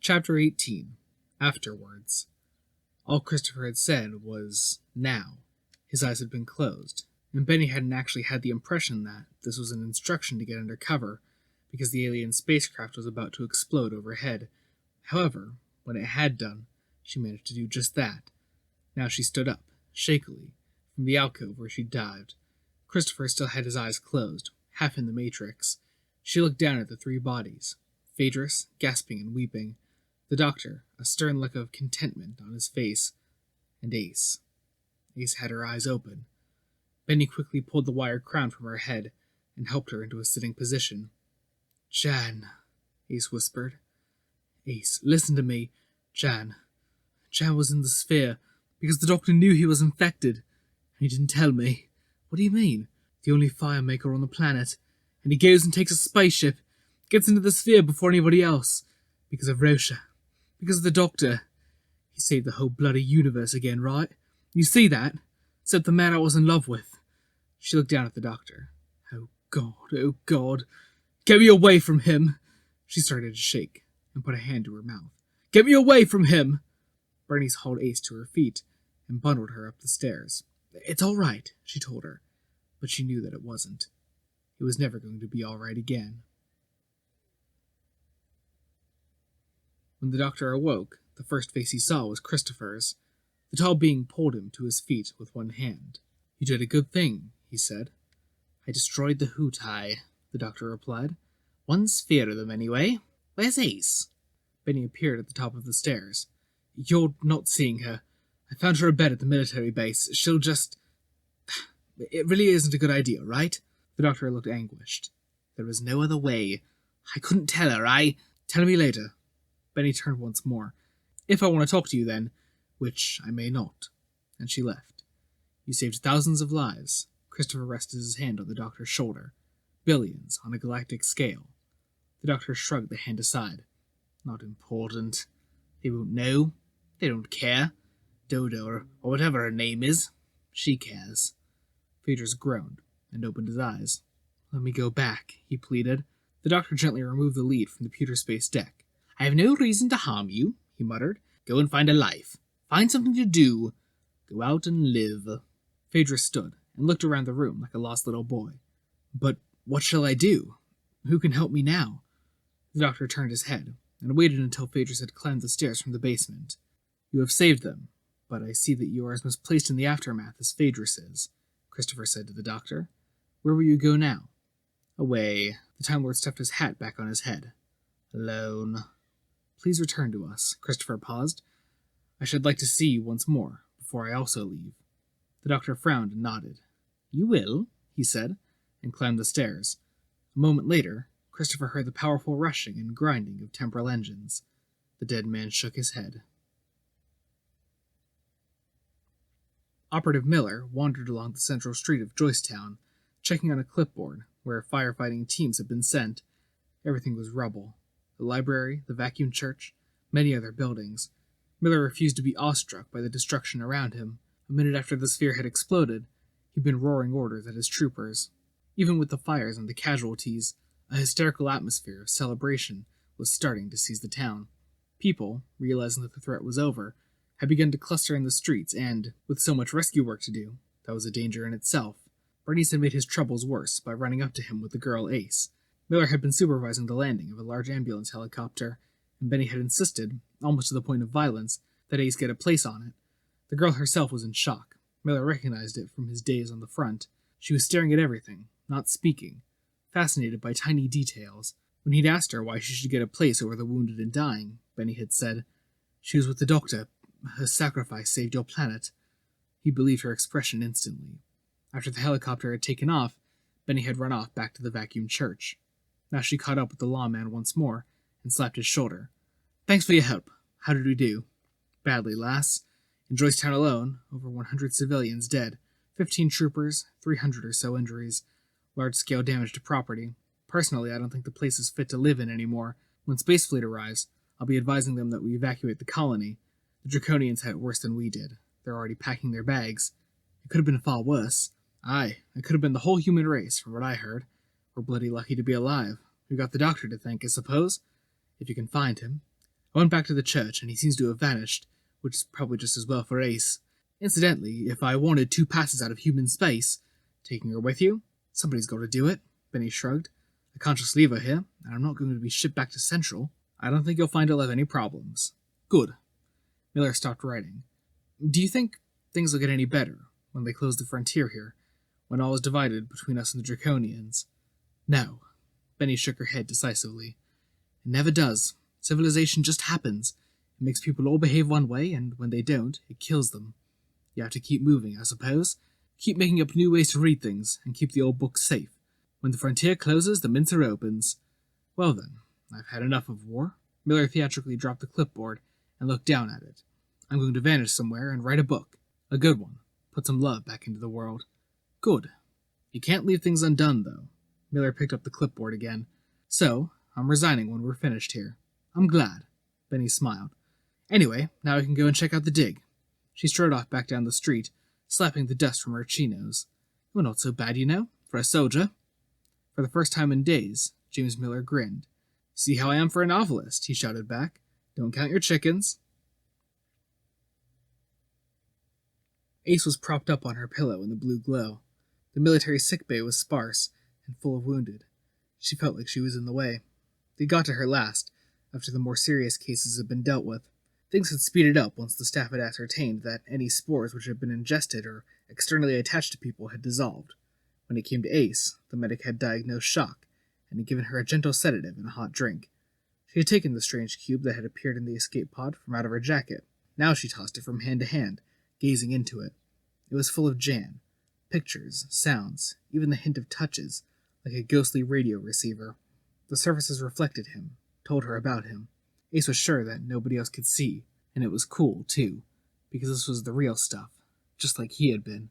Chapter 18. Afterwards. All Christopher had said was, now. His eyes had been closed, and Benny hadn't actually had the impression that this was an instruction to get under cover, because the alien spacecraft was about to explode overhead. However, when it had done, she managed to do just that. Now she stood up, shakily, from the alcove where she dived. Christopher still had his eyes closed, half in the matrix. She looked down at the three bodies, Phaedrus, gasping and weeping, the doctor, a stern look of contentment on his face, and Ace. Ace had her eyes open. Benny quickly pulled the wire crown from her head and helped her into a sitting position. Jan, Ace whispered. Ace, listen to me. Jan was in the sphere because the doctor knew he was infected. He didn't tell me. What do you mean? The only fire maker on the planet. And he goes and takes a spaceship, gets into the sphere before anybody else. Because of Rosha. Because of the doctor. He saved the whole bloody universe again, right? You see that? Except the man I was in love with. She looked down at the doctor. Oh God. Get me away from him. She started to shake and put a hand to her mouth. Get me away from him. Bernice hauled Ace to her feet and bundled her up the stairs. It's all right, she told her, but she knew that it wasn't. It was never going to be all right again. When the doctor awoke, the first face he saw was Christopher's. The tall being pulled him to his feet with one hand. You did a good thing, he said. I destroyed the Hootai, the doctor replied. One sphere of them, anyway. Where's Ace? Benny appeared at the top of the stairs. You're not seeing her. I found her a bed at the military base. She'll just... It really isn't a good idea, right? The doctor looked anguished. There was no other way. I couldn't tell her, Tell me later. Benny turned once more. If I want to talk to you, then, which I may not. And she left. You saved thousands of lives. Christopher rested his hand on the doctor's shoulder. Billions, on a galactic scale. The doctor shrugged the hand aside. Not important. They won't know. They don't care. Dodo, or whatever her name is. She cares. Phaedrus groaned and opened his eyes. Let me go back, he pleaded. The doctor gently removed the lead from the pewter space deck. I have no reason to harm you, he muttered. Go and find a life. Find something to do. Go out and live. Phaedrus stood and looked around the room like a lost little boy. But what shall I do? Who can help me now? The doctor turned his head and waited until Phaedrus had climbed the stairs from the basement. You have saved them, but I see that you are as misplaced in the aftermath as Phaedrus is, Christopher said to the doctor. Where will you go now? Away. The Time Lord stuffed his hat back on his head. Alone. Please return to us. Christopher paused. I should like to see you once more, before I also leave. The doctor frowned and nodded. You will, he said, and climbed the stairs. A moment later, Christopher heard the powerful rushing and grinding of temporal engines. The dead man shook his head. Operative Miller wandered along the central street of Joycetown, checking on a clipboard where firefighting teams had been sent. Everything was rubble. The library, the vacuum church, many other buildings. Miller refused to be awestruck by the destruction around him. A minute after the sphere had exploded, he'd been roaring orders at his troopers. Even with the fires and the casualties, a hysterical atmosphere of celebration was starting to seize the town. People, realizing that the threat was over, had begun to cluster in the streets and, with so much rescue work to do, that was a danger in itself. Bernice had made his troubles worse by running up to him with the girl Ace. Miller had been supervising the landing of a large ambulance helicopter, and Benny had insisted, almost to the point of violence, that Ace get a place on it. The girl herself was in shock. Miller recognized it from his days on the front. She was staring at everything, not speaking, fascinated by tiny details. When he'd asked her why she should get a place over the wounded and dying, Benny had said, She was with the doctor. Her sacrifice saved your planet. He believed her expression instantly. After the helicopter had taken off, Benny had run off back to the vacuum church. Now she caught up with the lawman once more and slapped his shoulder. Thanks for your help. How did we do? Badly, lass. In Joycetown alone, over 100 civilians dead, 15 troopers, 300 or so injuries, large-scale damage to property. Personally, I don't think the place is fit to live in anymore. When Space Fleet arrives, I'll be advising them that we evacuate the colony. The Draconians had it worse than we did. They're already packing their bags. It could have been far worse. Aye, it could have been the whole human race, from what I heard. We're bloody lucky to be alive. We've got the doctor to thank, I suppose. If you can find him. I went back to the church, and he seems to have vanished, which is probably just as well for Ace. Incidentally, if I wanted 2 passes out of human space, taking her with you? Somebody's got to do it, Benny shrugged. I can't just leave her here, and I'm not going to be shipped back to Central. I don't think you'll find I'll have any problems. Good. Miller stopped writing. Do you think things will get any better when they close the frontier here, when all is divided between us and the Draconians? No. Benny shook her head decisively. It never does. Civilization just happens. It makes people all behave one way, and when they don't, it kills them. You have to keep moving, I suppose. Keep making up new ways to read things, and keep the old books safe. When the frontier closes, the mincer opens. Well then, I've had enough of war. Miller theatrically dropped the clipboard and looked down at it. I'm going to vanish somewhere and write a book. A good one. Put some love back into the world. Good. You can't leave things undone, though. Miller picked up the clipboard again. So, I'm resigning when we're finished here. I'm glad. Benny smiled. Anyway, now I can go and check out the dig. She strode off back down the street, slapping the dust from her chinos. Well, not so bad, you know, for a soldier. For the first time in days, James Miller grinned. See how I am for a novelist, he shouted back. Don't count your chickens. Ace was propped up on her pillow in the blue glow. The military sickbay was sparse and full of wounded. She felt like she was in the way. They got to her last, after the more serious cases had been dealt with. Things had speeded up once the staff had ascertained that any spores which had been ingested or externally attached to people had dissolved. When it came to Ace, the medic had diagnosed shock, and had given her a gentle sedative and a hot drink. She had taken the strange cube that had appeared in the escape pod from out of her jacket. Now she tossed it from hand to hand, gazing into it. It was full of Jan. Pictures, sounds, even the hint of touches, like a ghostly radio receiver. The surfaces reflected him, told her about him. Ace was sure that nobody else could see, and it was cool, too, because this was the real stuff, just like he had been.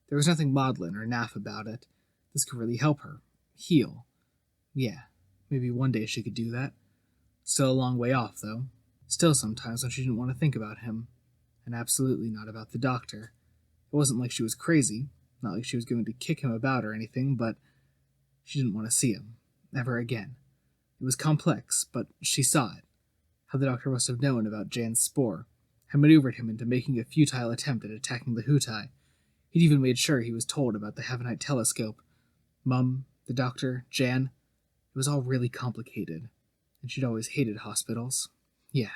There was nothing maudlin or naff about it. This could really help her. Heal. Yeah, maybe one day she could do that. Still a long way off, though. Still sometimes when she didn't want to think about him. And absolutely not about the doctor. It wasn't like she was crazy, not like she was going to kick him about or anything, but she didn't want to see him. Never again. It was complex, but she saw it. How the doctor must have known about Jan's spore, had maneuvered him into making a futile attempt at attacking the Hutai. He'd even made sure he was told about the Heavenite telescope. Mum, the doctor, Jan. It was all really complicated, and she'd always hated hospitals. Yeah.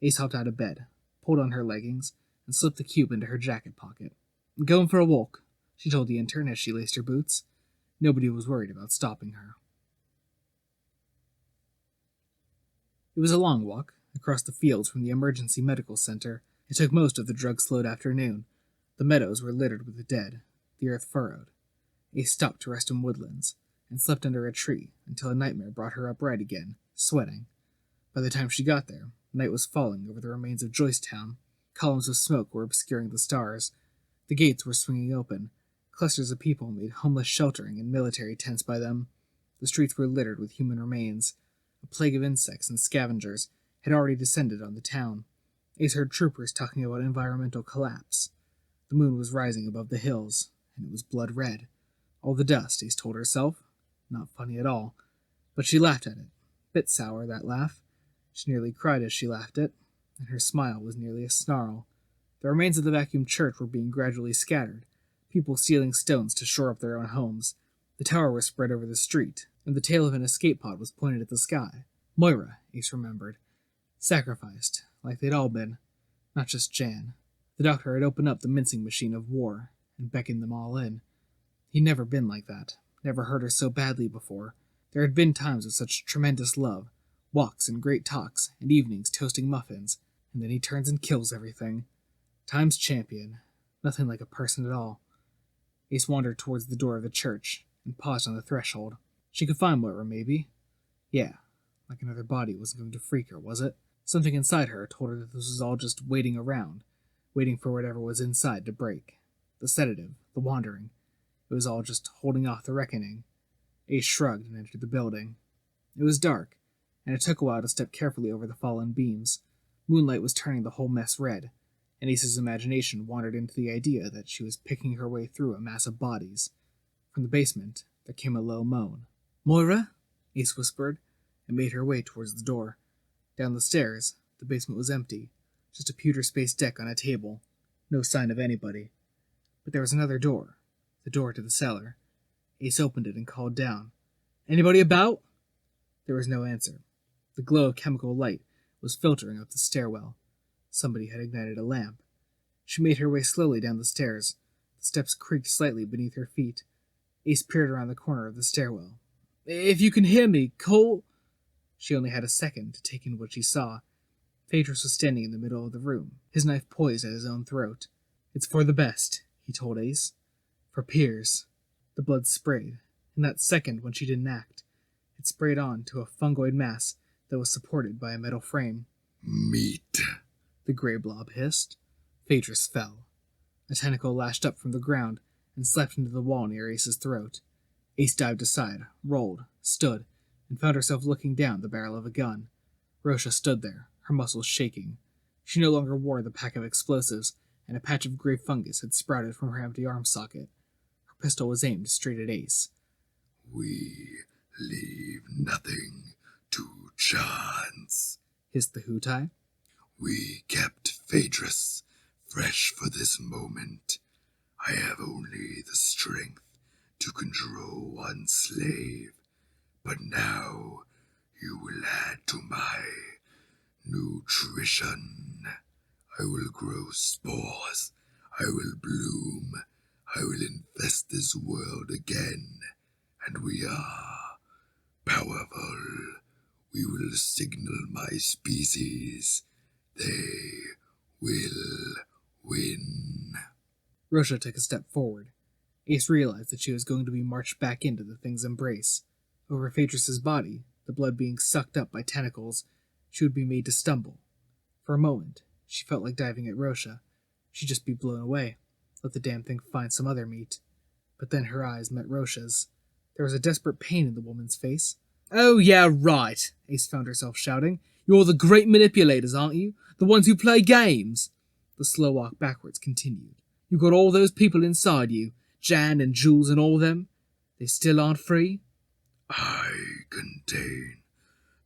Ace hopped out of bed, pulled on her leggings, and slipped the cube into her jacket pocket. Going for a walk, she told the intern as she laced her boots. Nobody was worried about stopping her. It was a long walk, across the fields from the emergency medical center. It took most of the drug-slowed afternoon. The meadows were littered with the dead, the earth furrowed. Ace stopped to rest in woodlands, and slept under a tree until a nightmare brought her upright again, sweating. By the time she got there, night was falling over the remains of Joycetown. Columns of smoke were obscuring the stars. The gates were swinging open. Clusters of people made homeless sheltering in military tents by them. The streets were littered with human remains. A plague of insects and scavengers had already descended on the town. Ace heard troopers talking about environmental collapse. The moon was rising above the hills, and it was blood red. All the dust, Ace told herself. Not funny at all. But she laughed at it. Bit sour, that laugh. She nearly cried as she laughed it, and her smile was nearly a snarl. The remains of the vacuum church were being gradually scattered, people stealing stones to shore up their own homes. The tower was spread over the street, and the tail of an escape pod was pointed at the sky. Moira, Ace remembered. Sacrificed, like they'd all been. Not just Jan. The doctor had opened up the mincing machine of war and beckoned them all in. He'd never been like that, never hurt her so badly before. There had been times of such tremendous love, walks and great talks, and evenings toasting muffins, and then he turns and kills everything. Time's champion. Nothing like a person at all. Ace wandered towards the door of the church and paused on the threshold. She could find Moira, maybe. Yeah, like another body wasn't going to freak her, was it? Something inside her told her that this was all just waiting around, waiting for whatever was inside to break. The sedative, the wandering. It was all just holding off the reckoning. Ace shrugged and entered the building. It was dark, and it took a while to step carefully over the fallen beams. Moonlight was turning the whole mess red, and Ace's imagination wandered into the idea that she was picking her way through a mass of bodies. From the basement, there came a low moan. "Moira?" Ace whispered, and made her way towards the door. Down the stairs, the basement was empty. Just a pewter space deck on a table. No sign of anybody. But there was another door. The door to the cellar. Ace opened it and called down. "Anybody about?" There was no answer. The glow of chemical light was filtering up the stairwell. Somebody had ignited a lamp. She made her way slowly down the stairs. The steps creaked slightly beneath her feet. Ace peered around the corner of the stairwell. "If you can hear me, call—" She only had a second to take in what she saw. Phaedrus was standing in the middle of the room, his knife poised at his own throat. "It's for the best," he told Ace. "For Piers." The blood sprayed. In that second when she didn't act, it sprayed on to a fungoid mass that was supported by a metal frame. "Meat," the gray blob hissed. Phaedrus fell. A tentacle lashed up from the ground and slapped into the wall near Ace's throat. Ace dived aside, rolled, stood, and found herself looking down the barrel of a gun. Rosha stood there, her muscles shaking. She no longer wore the pack of explosives, and a patch of gray fungus had sprouted from her empty arm socket. Her pistol was aimed straight at Ace. "We leave nothing to chance," hissed the Hootai. "We kept Phaedrus fresh for this moment. I have only the strength to control one slave, but now you will add to my nutrition. I will grow spores. I will bloom. I will infest this world again. And we are powerful. We will signal my species. They will win." Rosha took a step forward. Ace realized that she was going to be marched back into the thing's embrace. Over Phaedrus's body, the blood being sucked up by tentacles, she would be made to stumble. For a moment, she felt like diving at Rosha. She'd just be blown away. Let the damn thing find some other meat. But then her eyes met Rosha's. There was a desperate pain in the woman's face. "Oh, yeah, right," Ace found herself shouting. "You're the great manipulators, aren't you? The ones who play games." The slow walk backwards continued. "You got all those people inside you, Jan and Jules and all them? They still aren't free?" "I contain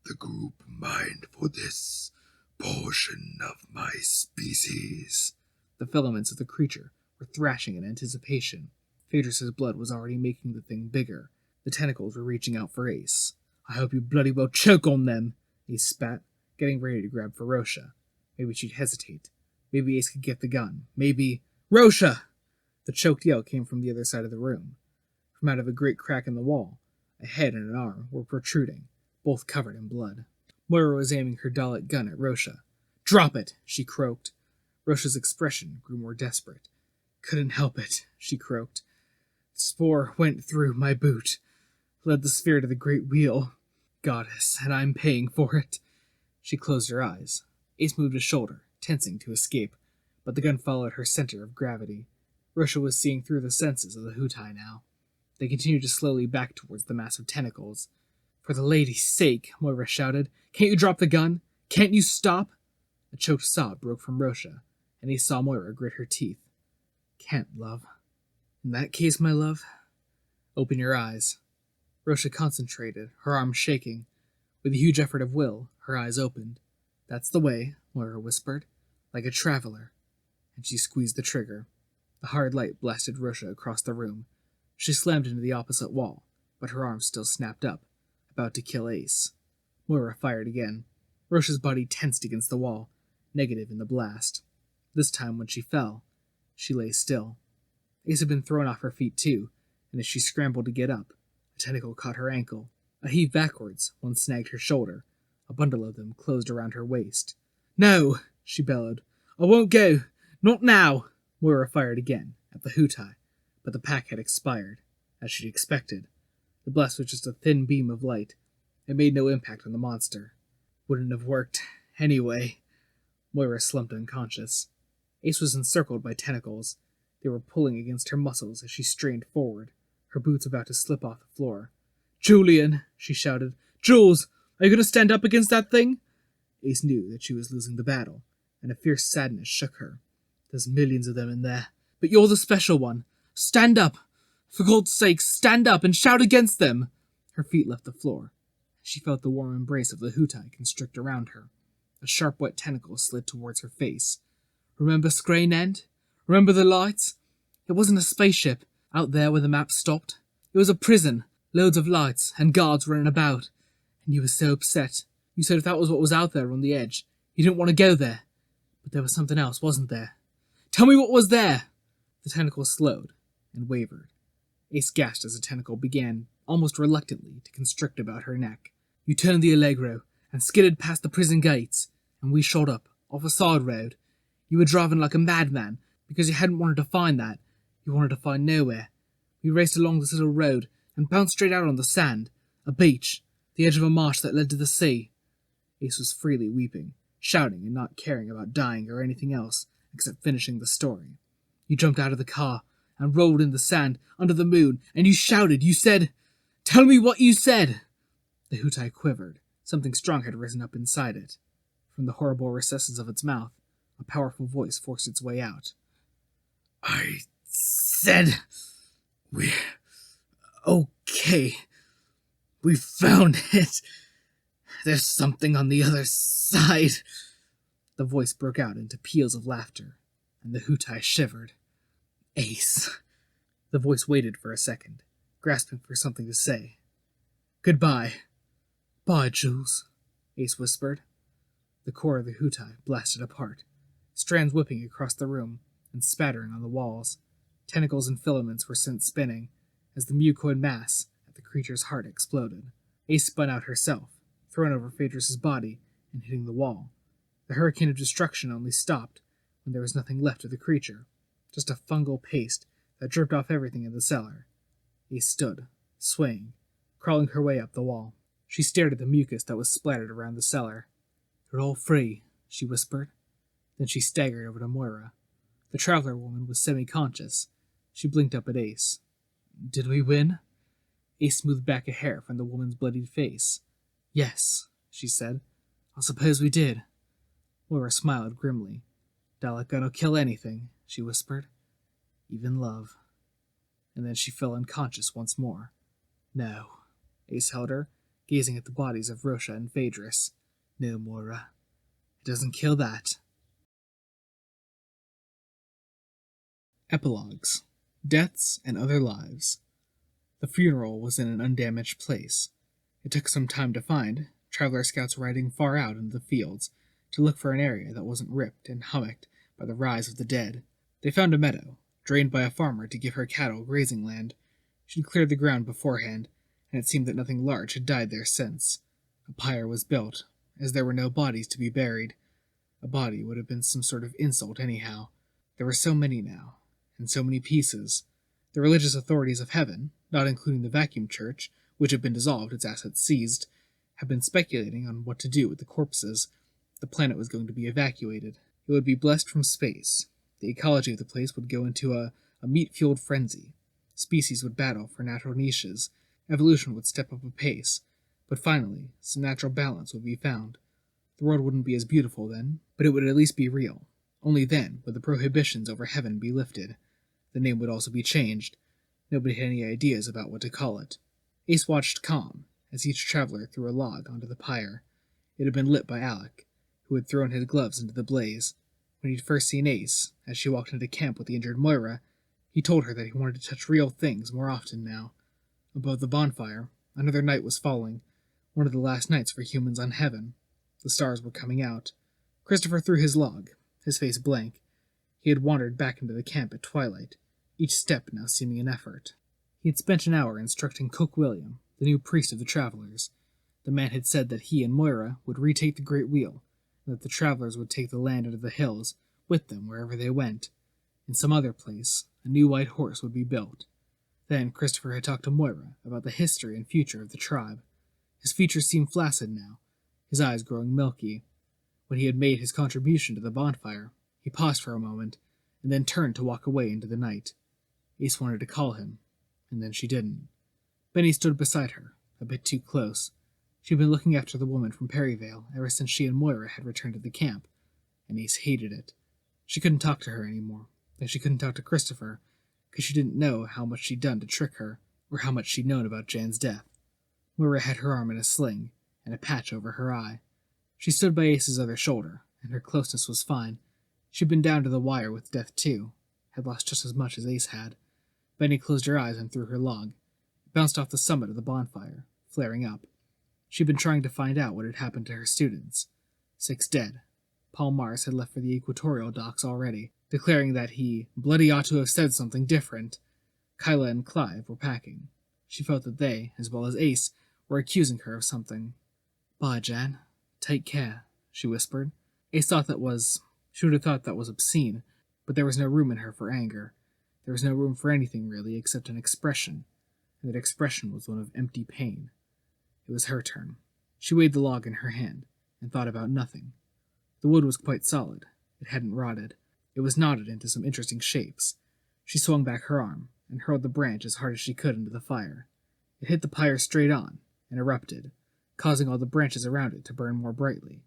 the group mind for this portion of my species." The filaments of the creature were thrashing in anticipation. Phaedrus's blood was already making the thing bigger. The tentacles were reaching out for Ace. "I hope you bloody well choke on them," Ace spat, getting ready to grab for Rosha. Maybe she'd hesitate. Maybe Ace could get the gun. Maybe... "Rosha!" The choked yell came from the other side of the room. From out of a great crack in the wall, a head and an arm were protruding, both covered in blood. Moira was aiming her Dalek gun at Rosha. "Drop it!" she croaked. Rosha's expression grew more desperate. "Couldn't help it," she croaked. "The spore went through my boot, led the sphere to the great wheel. Goddess, and I'm paying for it." She closed her eyes. Ace moved a shoulder, tensing to escape, but the gun followed her center of gravity. Rosha was seeing through the senses of the Hootai now. They continued to slowly back towards the massive tentacles. "For the lady's sake," Moira shouted. "Can't you drop the gun? Can't you stop?" A choked sob broke from Rosha, and he saw Moira grit her teeth. "Can't, love." "In that case, my love, open your eyes." Rosha concentrated, her arms shaking. With a huge effort of will, her eyes opened. "That's the way," Moira whispered, "like a traveler." And she squeezed the trigger. The hard light blasted Rosha across the room. She slammed into the opposite wall, but her arms still snapped up, about to kill Ace. Moira fired again. Rosha's body tensed against the wall, negative in the blast. This time, when she fell, she lay still. Ace had been thrown off her feet too, and as she scrambled to get up, a tentacle caught her ankle. A heave backwards, one snagged her shoulder. A bundle of them closed around her waist. "No!" she bellowed. "I won't go! Not now!" Moira fired again, at the Hootai, but the pack had expired, as she'd expected. The blast was just a thin beam of light. It made no impact on the monster. Wouldn't have worked, anyway. Moira slumped unconscious. Ace was encircled by tentacles. They were pulling against her muscles as she strained forward, her boots about to slip off the floor. "Julian!" she shouted. "Jules! Are you going to stand up against that thing?" Ace knew that she was losing the battle, and a fierce sadness shook her. "There's millions of them in there, but you're the special one. Stand up! For God's sake, stand up and shout against them!" Her feet left the floor. She felt the warm embrace of the Hootai constrict around her. A sharp white tentacle slid towards her face. Remember Scrane End? Remember the lights? It wasn't a spaceship out there where the map stopped. It was a prison, loads of lights, and guards running about. And you were so upset. You said if that was what was out there on the edge, you didn't want to go there. But there was something else, wasn't there? Tell me what was there! The tentacle slowed and wavered. Ace gasped as the tentacle began, almost reluctantly, to constrict about her neck. You turned the Allegro and skidded past the prison gates, and we shot up, off a side road. You were driving like a madman, because you hadn't wanted to find that. You wanted to find nowhere. We raced along this little road and bounced straight out on the sand, a beach, the edge of a marsh that led to the sea. Ace was freely weeping, shouting and not caring about dying or anything else except finishing the story. You jumped out of the car and rolled in the sand under the moon, and you shouted. You said, "Tell me what you said!" The Hutai quivered. Something strong had risen up inside it. From the horrible recesses of its mouth, a powerful voice forced its way out. I said, we're okay. We found it. There's something on the other side. The voice broke out into peals of laughter, and the Hutai shivered. Ace. The voice waited for a second, grasping for something to say. Goodbye. Bye, Jules, Ace whispered. The core of the Hutai blasted apart, strands whipping across the room and spattering on the walls. Tentacles and filaments were sent spinning as the mucoid mass at the creature's heart exploded. Ace spun out herself, thrown over Phaedrus's body and hitting the wall. The hurricane of destruction only stopped when there was nothing left of the creature, just a fungal paste that dripped off everything in the cellar. Ace stood, swaying, crawling her way up the wall. She stared at the mucus that was splattered around the cellar. "You're all free," she whispered. Then she staggered over to Moira. The traveler woman was semi-conscious. She blinked up at Ace. "Did we win?" Ace smoothed back a hair from the woman's bloodied face. "Yes," she said. "I suppose we did." Moira smiled grimly. "Dalek gonna kill anything," she whispered. "Even love." And then she fell unconscious once more. "No." Ace held her, gazing at the bodies of Rosha and Phaedrus. "No, Moira. It doesn't kill that." Epilogues. Deaths and Other Lives. The funeral was in an undamaged place. It took some time to find, traveler scouts riding far out into the fields to look for an area that wasn't ripped and hummocked by the rise of the dead. They found a meadow, drained by a farmer to give her cattle grazing land. She'd cleared the ground beforehand, and it seemed that nothing large had died there since. A pyre was built, as there were no bodies to be buried. A body would have been some sort of insult anyhow. There were so many now, and so many pieces. The religious authorities of heaven, not including the vacuum church, which had been dissolved, its assets seized, had been speculating on what to do with the corpses. The planet was going to be evacuated. It would be blessed from space. The ecology of the place would go into a meat-fueled frenzy. Species would battle for natural niches. Evolution would step up a pace. But finally, some natural balance would be found. The world wouldn't be as beautiful then, but it would at least be real. Only then would the prohibitions over heaven be lifted. The name would also be changed. Nobody had any ideas about what to call it. Ace watched calm, as each traveler threw a log onto the pyre. It had been lit by Alec, who had thrown his gloves into the blaze. When he'd first seen Ace, as she walked into camp with the injured Moira, he told her that he wanted to touch real things more often now. Above the bonfire, another night was falling, one of the last nights for humans on heaven. The stars were coming out. Christopher threw his log, his face blank. He had wandered back into the camp at twilight, each step now seeming an effort. He had spent an hour instructing Cook William, the new priest of the travelers. The man had said that he and Moira would retake the Great Wheel, and that the travelers would take the land under the hills with them wherever they went. In some other place, a new white horse would be built. Then Christopher had talked to Moira about the history and future of the tribe. His features seemed flaccid now, his eyes growing milky. When he had made his contribution to the bonfire, he paused for a moment, and then turned to walk away into the night. Ace wanted to call him, and then she didn't. Benny stood beside her, a bit too close. She'd been looking after the woman from Perryvale ever since she and Moira had returned to the camp, and Ace hated it. She couldn't talk to her anymore, and she couldn't talk to Christopher, because she didn't know how much she'd done to trick her, or how much she'd known about Jan's death. Moira had her arm in a sling, and a patch over her eye. She stood by Ace's other shoulder, and her closeness was fine. She'd been down to the wire with death too, had lost just as much as Ace had. Benny closed her eyes and threw her log. It bounced off the summit of the bonfire, flaring up. She'd been trying to find out what had happened to her students. 6 dead. Paul Mars had left for the equatorial docks already, declaring that he bloody ought to have said something different. Kyla and Clive were packing. She felt that they, as well as Ace, were accusing her of something. "Bye, Jan. Take care," she whispered. Ace thought she would have thought that was obscene, but there was no room in her for anger. There was no room for anything, really, except an expression, and that expression was one of empty pain. It was her turn. She weighed the log in her hand, and thought about nothing. The wood was quite solid. It hadn't rotted. It was knotted into some interesting shapes. She swung back her arm, and hurled the branch as hard as she could into the fire. It hit the pyre straight on, and erupted, causing all the branches around it to burn more brightly.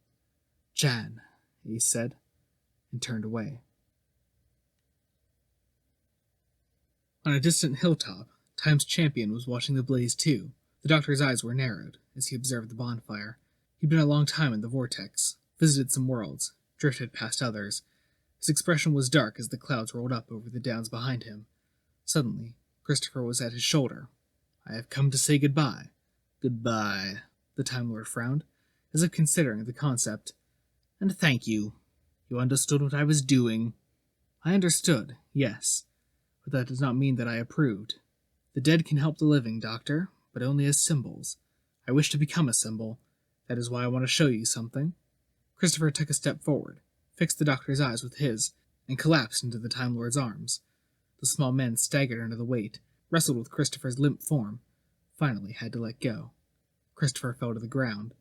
"Jan," Ace said, and turned away. On a distant hilltop, Time's champion was watching the blaze too. The doctor's eyes were narrowed as he observed the bonfire. He'd been a long time in the vortex, visited some worlds, drifted past others. His expression was dark as the clouds rolled up over the downs behind him. Suddenly, Christopher was at his shoulder. "I have come to say goodbye." "Goodbye," the Time Lord frowned, as if considering the concept. "And thank you. You understood what I was doing." "I understood, yes, but that does not mean that I approved. The dead can help the living, Doctor, but only as symbols. I wish to become a symbol. That is why I want to show you something." Christopher took a step forward, fixed the doctor's eyes with his, and collapsed into the Time Lord's arms. The small man staggered under the weight, wrestled with Christopher's limp form, finally had to let go. Christopher fell to the ground.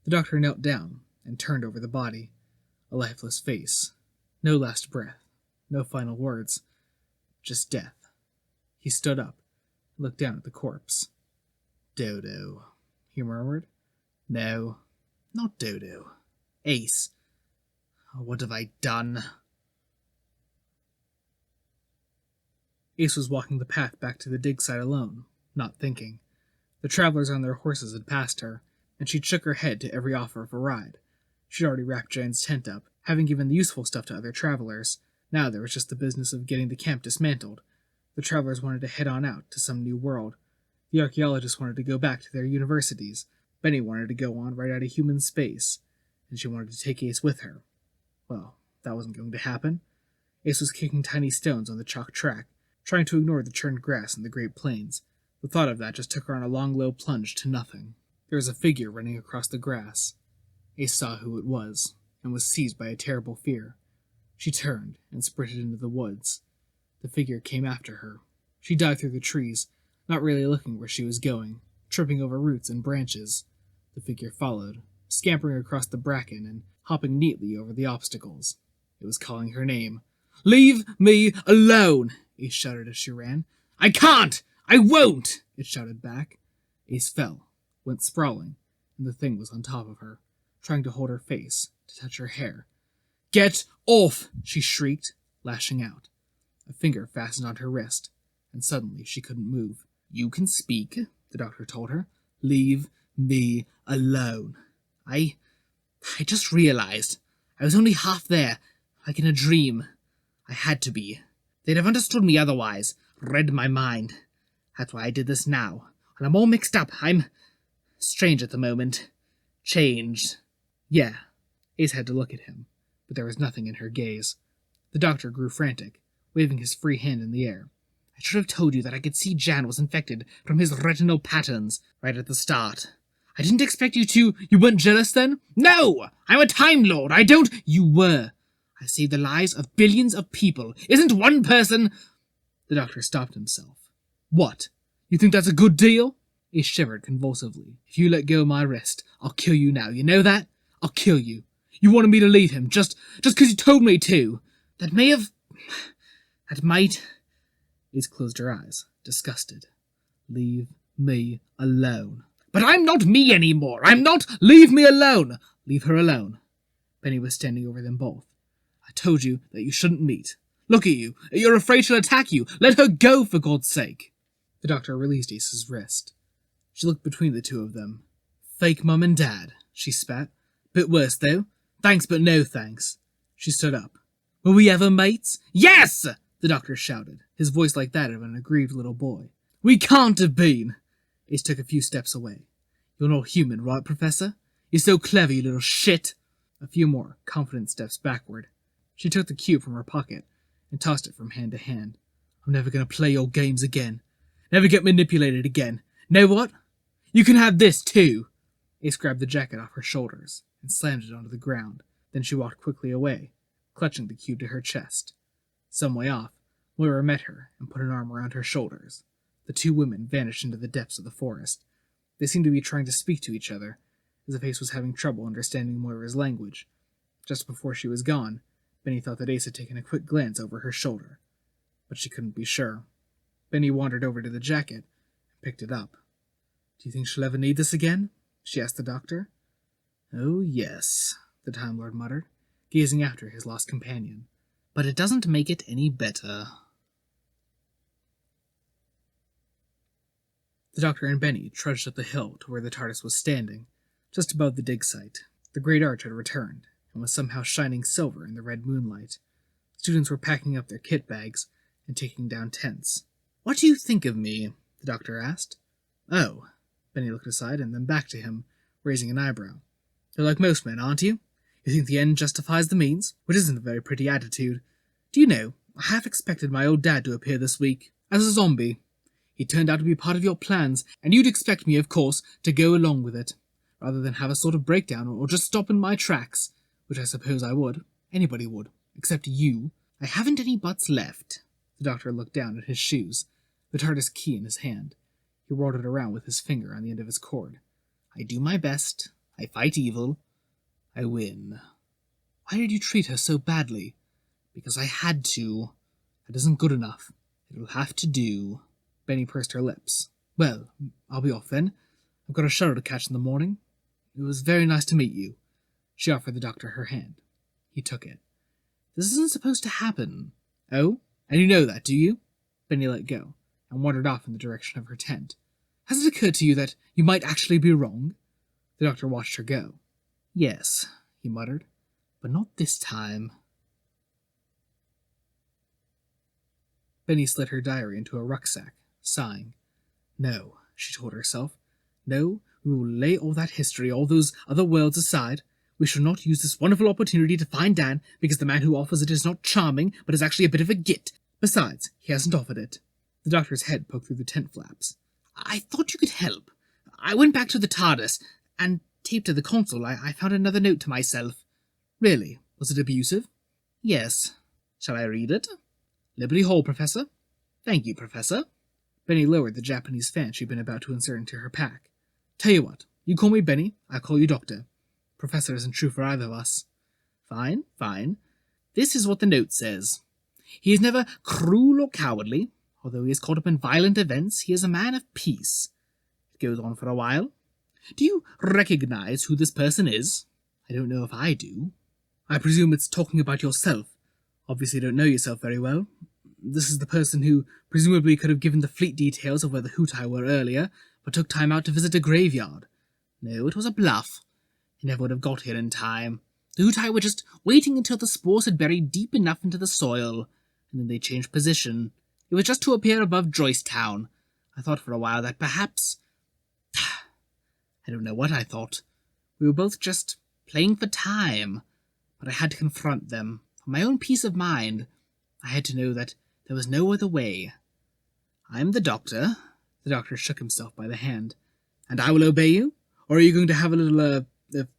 The doctor knelt down and turned over the body. A lifeless face. No last breath. No final words. Just death. He stood up and looked down at the corpse. "Dodo," he murmured. "No, not Dodo. Ace. Oh, what have I done?" Ace was walking the path back to the dig site alone, not thinking. The travelers on their horses had passed her, and she shook her head to every offer of a ride. She'd already wrapped Jan's tent up, having given the useful stuff to other travelers. Now there was just the business of getting the camp dismantled. The travelers wanted to head on out to some new world. The archaeologists wanted to go back to their universities. Benny wanted to go on right out of human space, and she wanted to take Ace with her. Well, that wasn't going to happen. Ace was kicking tiny stones on the chalk track, trying to ignore the churned grass in the Great Plains. The thought of that just took her on a long, low plunge to nothing. There was a figure running across the grass. Ace saw who it was, and was seized by a terrible fear. She turned and sprinted into the woods. The figure came after her. She dived through the trees, not really looking where she was going, tripping over roots and branches. The figure followed, scampering across the bracken and hopping neatly over the obstacles. It was calling her name. "Leave me alone!" Ace shouted as she ran. "I can't! I won't!" it shouted back. Ace fell, went sprawling, and the thing was on top of her, trying to hold her face, to touch her hair. "Get off!" she shrieked, lashing out. A finger fastened on her wrist, and suddenly she couldn't move. "You can speak," the doctor told her. "Leave me alone. I just realized. I was only half there, like in a dream. I had to be. They'd have understood me otherwise, read my mind. That's why I did this now, and I'm all mixed up. I'm strange at the moment. Changed." "Yeah." Ace had to look at him, but there was nothing in her gaze. The doctor grew frantic, waving his free hand in the air. "I should have told you that I could see Jan was infected from his retinal patterns right at the start. I didn't expect you to... You weren't jealous then?" "No! I'm a Time Lord! I don't..." "You were. I saved the lives of billions of people. Isn't one person..." The doctor stopped himself. "What? You think that's a good deal?" He shivered convulsively. "If you let go of my wrist, I'll kill you now. You know that? I'll kill you. You wanted me to leave him, just because you told me to. That might... Ace closed her eyes, disgusted. "Leave me alone." "But I'm not me anymore. I'm not... Leave me alone." "Leave her alone." Benny was standing over them both. "I told you that you shouldn't meet. Look at you. You're afraid she'll attack you. Let her go, for God's sake." The doctor released Ace's wrist. She looked between the two of them. "Fake Mum and Dad," she spat. Bit worse, though. Thanks, but no thanks. She stood up. Were we ever mates? Yes! The doctor shouted, his voice like that of an aggrieved little boy. We can't have been. Ace took a few steps away. You're not human, right, Professor? You're so clever, you little shit. A few more, confident steps backward. She took the cube from her pocket and tossed it from hand to hand. I'm never going to play your games again. Never get manipulated again. Know what? You can have this, too. Ace grabbed the jacket off her shoulders and slammed it onto the ground. Then she walked quickly away, clutching the cube to her chest. Some way off, Moira met her and put an arm around her shoulders. The two women vanished into the depths of the forest. They seemed to be trying to speak to each other, as if Ace was having trouble understanding Moira's language. Just before she was gone, Benny thought that Ace had taken a quick glance over her shoulder, but she couldn't be sure. Benny wandered over to the jacket and picked it up. Do you think she'll ever need this again? She asked the doctor. Oh, yes, the Time Lord muttered, gazing after his lost companion. But it doesn't make it any better. The doctor and Benny trudged up the hill to where the TARDIS was standing, just above the dig site. The great arch had returned, and was somehow shining silver in the red moonlight. Students were packing up their kit bags and taking down tents. What do you think of me? The doctor asked. Oh. Benny looked aside and then back to him, raising an eyebrow. You're like most men, aren't you? You think the end justifies the means, which isn't a very pretty attitude. Do you know, I half expected my old dad to appear this week, as a zombie. He turned out to be part of your plans, and you'd expect me, of course, to go along with it, rather than have a sort of breakdown or just stop in my tracks, which I suppose I would. Anybody would, except you. I haven't any buts left. The doctor looked down at his shoes, the TARDIS key in his hand. He rolled it around with his finger on the end of his cord. I do my best. I fight evil. I win. Why did you treat her so badly? Because I had to. That isn't good enough. It'll have to do. Benny pursed her lips. Well, I'll be off then. I've got a shuttle to catch in the morning. It was very nice to meet you. She offered the doctor her hand. He took it. This isn't supposed to happen. Oh? And you know that, do you? Benny let go and wandered off in the direction of her tent. Has it occurred to you that you might actually be wrong? The doctor watched her go. Yes, he muttered, but not this time. Benny slid her diary into a rucksack, sighing. No, she told herself. No, we will lay all that history, all those other worlds aside. We shall not use this wonderful opportunity to find Dan, because the man who offers it is not charming, but is actually a bit of a git. Besides, he hasn't offered it. The doctor's head poked through the tent flaps. I thought you could help. I went back to the TARDIS, and taped to the console, I found another note to myself. Really? Was it abusive? Yes. Shall I read it? Liberty Hall, Professor. Thank you, Professor. Benny lowered the Japanese fan she'd been about to insert into her pack. Tell you what, you call me Benny, I'll call you Doctor. Professor isn't true for either of us. Fine, fine. This is what the note says. He is never cruel or cowardly. Although he is caught up in violent events, he is a man of peace. It goes on for a while. Do you recognize who this person is? I don't know if I do. I presume it's talking about yourself. Obviously you don't know yourself very well. This is the person who presumably could have given the fleet details of where the Hootai were earlier, but took time out to visit a graveyard. No, it was a bluff. He never would have got here in time. The Hootai were just waiting until the spores had buried deep enough into the soil, and then they changed position. It was just to appear above Joyce Town. I thought for a while that perhaps... I don't know what I thought. We were both just playing for time. But I had to confront them. For my own peace of mind, I had to know that there was no other way. I'm the doctor. The doctor shook himself by the hand. And I will obey you? Or are you going to have a little,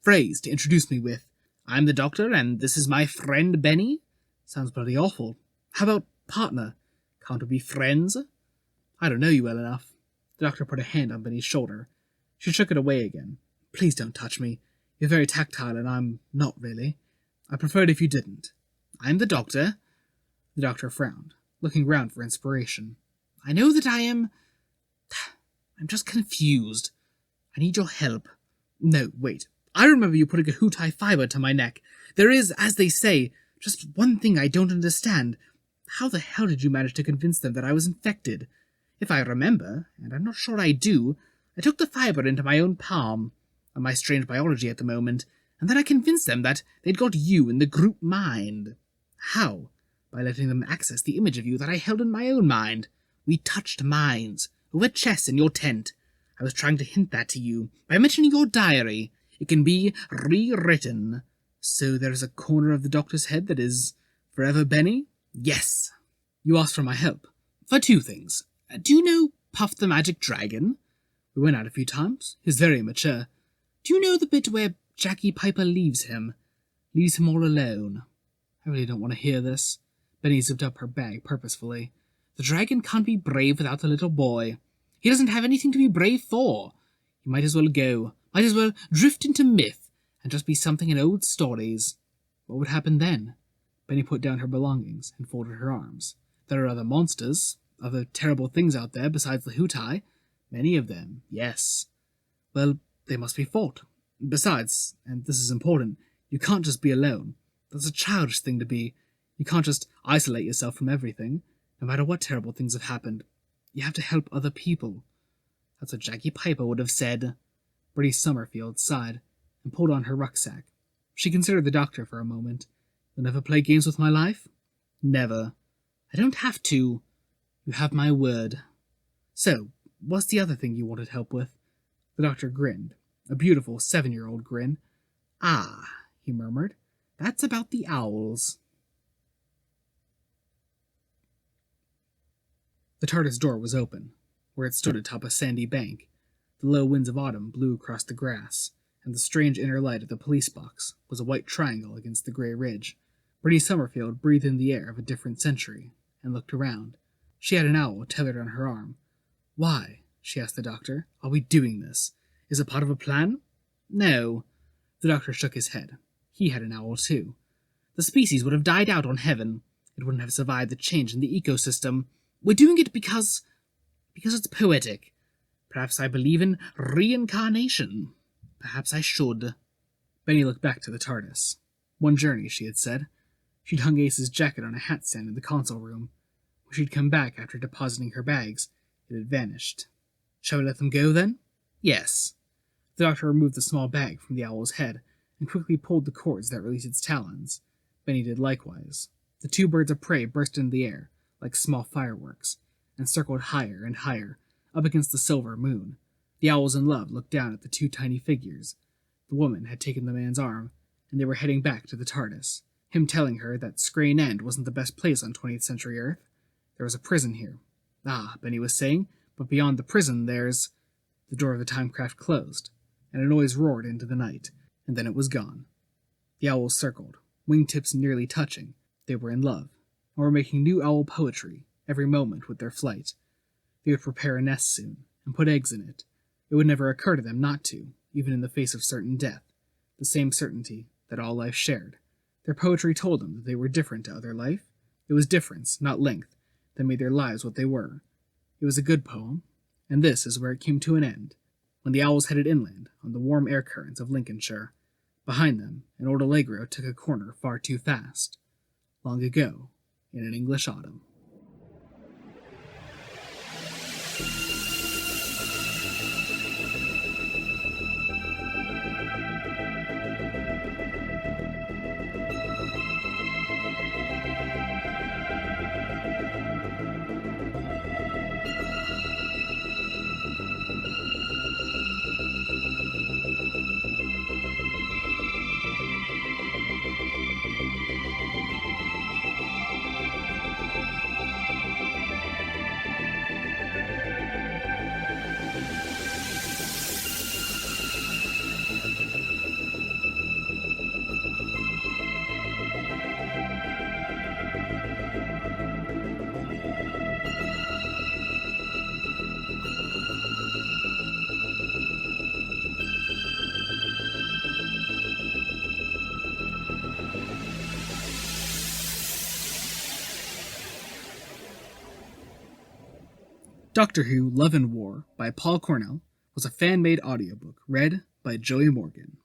phrase to introduce me with? I'm the doctor, and this is my friend Benny? Sounds bloody awful. How about partner? Can't we be friends? I don't know you well enough. The doctor put a hand on Benny's shoulder. She shook it away again. Please don't touch me. You're very tactile, and I'm not really. I prefer it if you didn't. I'm the doctor. The doctor frowned, looking round for inspiration. I know that I'm just confused. I need your help. No, wait. I remember you putting a Hootai fiber to my neck. There is, as they say, just one thing I don't understand. How the hell did you manage to convince them that I was infected? If I remember, and I'm not sure I do, I took the fiber into my own palm. On my strange biology at the moment, and then I convinced them that they'd got you in the group mind. How? By letting them access the image of you that I held in my own mind. We touched minds, over chess in your tent. I was trying to hint that to you by mentioning your diary. It can be rewritten. So there is a corner of the doctor's head that is forever Benny? Yes. You asked for my help. For two things. Do you know Puff the Magic Dragon? We went out a few times. He was very immature. Do you know the bit where Jackie Piper leaves him? Leaves him all alone. I really don't want to hear this. Benny zipped up her bag purposefully. The dragon can't be brave without the little boy. He doesn't have anything to be brave for. He might as well go. Might as well drift into myth and just be something in old stories. What would happen then? Benny put down her belongings and folded her arms. There are other monsters, other terrible things out there besides the Hootai. Many of them, yes. Well, they must be fought. Besides, and this is important, you can't just be alone. That's a childish thing to be. You can't just isolate yourself from everything, no matter what terrible things have happened. You have to help other people. That's what Jackie Piper would have said. Bernice Summerfield sighed and pulled on her rucksack. She considered the doctor for a moment. You'll never play games with my life? Never. I don't have to. You have my word. So, what's the other thing you wanted help with? The doctor grinned, a beautiful 7-year-old grin. Ah, he murmured. That's about the owls. The TARDIS door was open, where it stood atop a sandy bank. The low winds of autumn blew across the grass, and the strange inner light of the police box was a white triangle against the grey ridge. Bernice Summerfield breathed in the air of a different century, and looked around. She had an owl tethered on her arm. Why, she asked the doctor, are we doing this? Is it part of a plan? No. The doctor shook his head. He had an owl too. The species would have died out on Heaven. It wouldn't have survived the change in the ecosystem. We're doing it because it's poetic. Perhaps I believe in reincarnation. Perhaps I should. Benny looked back to the TARDIS. One journey, she had said. She'd hung Ace's jacket on a hat stand in the console room. When she'd come back after depositing her bags, it had vanished. Shall we let them go, then? Yes. The doctor removed the small bag from the owl's head and quickly pulled the cords that released its talons. Benny did likewise. The two birds of prey burst into the air, like small fireworks, and circled higher and higher, up against the silver moon. The owls in love looked down at the two tiny figures. The woman had taken the man's arm, and they were heading back to the TARDIS, him telling her that Scrane End wasn't the best place on 20th century Earth. There was a prison here. Ah, Benny was saying, but beyond the prison there's... The door of the timecraft closed, and a noise roared into the night, and then it was gone. The owls circled, wingtips nearly touching. They were in love, and were making new owl poetry every moment with their flight. They would prepare a nest soon, and put eggs in it. It would never occur to them not to, even in the face of certain death, the same certainty that all life shared. Their poetry told them that they were different to other life. It was difference, not length, that made their lives what they were. It was a good poem, and this is where it came to an end, when the owls headed inland on the warm air currents of Lincolnshire. Behind them, an old Allegro took a corner far too fast. Long ago, in an English autumn. Doctor Who Love and War by Paul Cornell was a fan-made audiobook read by Joey Morgan.